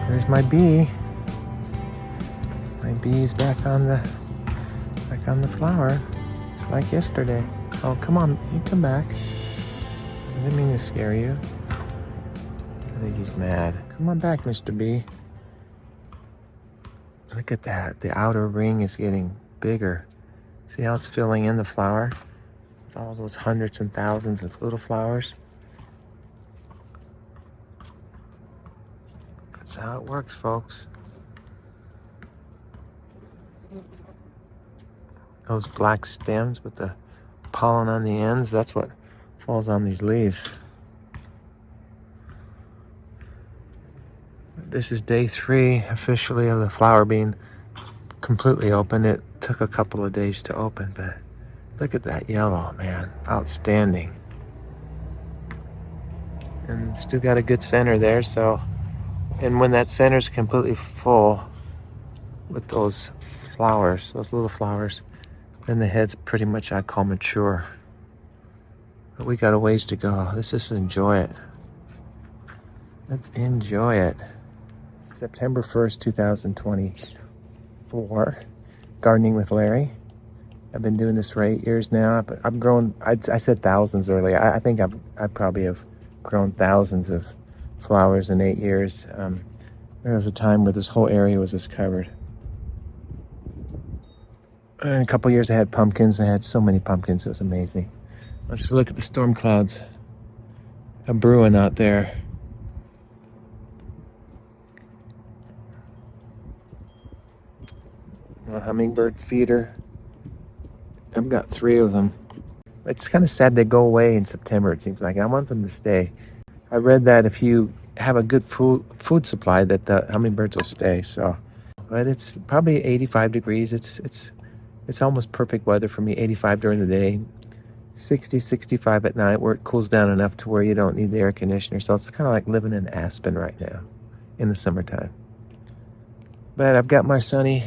There's my bee. My bee is back on the flower. It's like yesterday. Oh, come on, you come back. I didn't mean to scare you. I think he's mad. Come on back, Mr. Bee. Look at that. The outer ring is getting bigger. See how it's filling in the flower? With all those hundreds and thousands of little flowers. That's how it works, folks. Those black stems with the pollen on the ends, that's what falls on these leaves. This is day 3 officially of the flower being completely open. It took a couple of days to open, but look at that yellow, man. Outstanding. And still got a good center there, so, and when that center's completely full with those flowers, those little flowers, then the head's pretty much, I call, mature. But we got a ways to go. Let's just enjoy it. Let's enjoy it. September 1st, 2024. Gardening with Larry. I've been doing this for 8 years now, but I've grown, I said thousands earlier. I think I probably have grown thousands of flowers in 8 years. There was a time where this whole area was just covered. And a couple years I had pumpkins. I had so many pumpkins. It was amazing. Let's just look at the storm clouds. A brewing out there. A hummingbird feeder. I've got 3 of them. It's kind of sad they go away in September, it seems like. I want them to stay. I read that if you have a good food supply, that the hummingbirds will stay. So, but it's probably 85 degrees. It's almost perfect weather for me. 85 during the day, 60, 65 at night, where it cools down enough to where you don't need the air conditioner. So it's kind of like living in Aspen right now in the summertime. But I've got my sunny,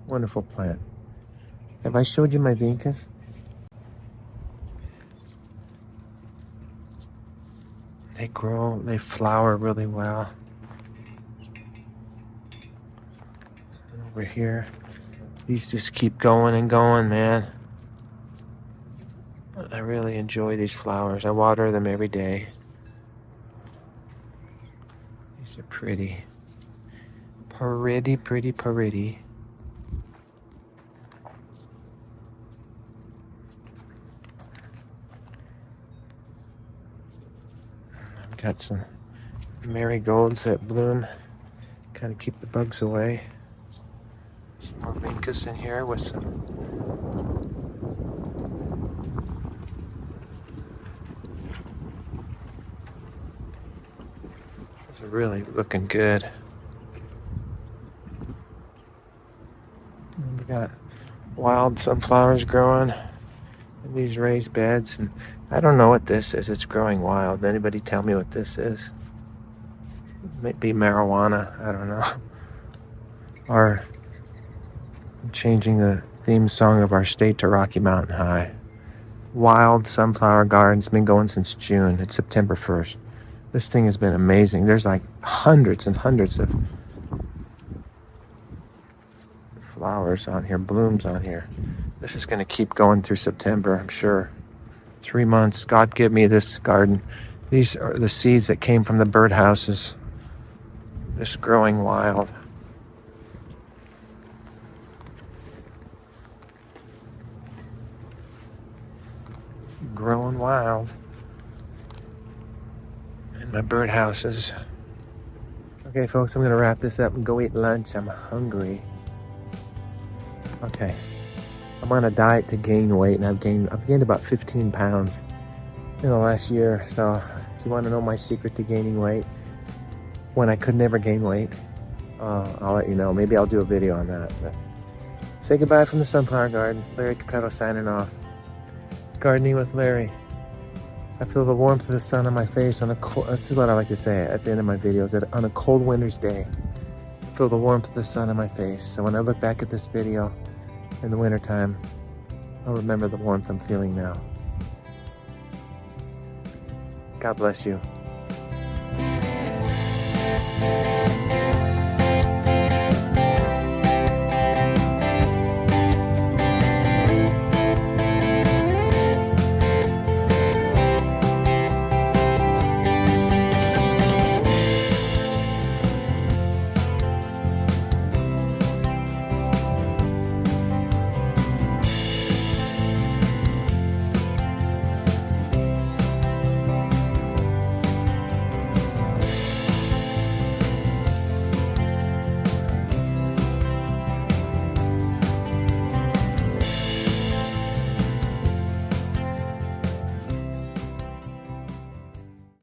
wonderful plant. Have I showed you my vincas? They grow, they flower really well. And over here, these just keep going and going, man. I really enjoy these flowers. I water them every day. These are pretty. Pretty, pretty, pretty. I've got some marigolds that bloom, kind of keep the bugs away. Some more vincas in here with some these are really looking good. We got wild sunflowers growing in these raised beds, and I don't know what this is. It's growing wild. Anybody tell me what this is? It might be marijuana. I don't know. Or changing the theme song of our state to Rocky Mountain High. Wild sunflower garden's been going since June. It's September 1st. This thing has been amazing. There's like hundreds and hundreds of flowers on here, blooms on here. This is going to keep going through September, I'm sure. 3 months. God give me this garden. These are the seeds that came from the birdhouses. This growing wild. Growing wild. And my birdhouses. Okay, folks, I'm going to wrap this up and go eat lunch. I'm hungry. Okay. I'm on a diet to gain weight, and I've gained about 15 pounds in the last year. So if you want to know my secret to gaining weight, when I could never gain weight, I'll let you know. Maybe I'll do a video on that. But say goodbye from the sunflower garden. Larry Capetto signing off. Gardening with Larry. I feel the warmth of the sun on my face on a cold, this is what I like to say at the end of my videos, that on a cold winter's day, I feel the warmth of the sun on my face. So when I look back at this video in the wintertime, I'll remember the warmth I'm feeling now. God bless you.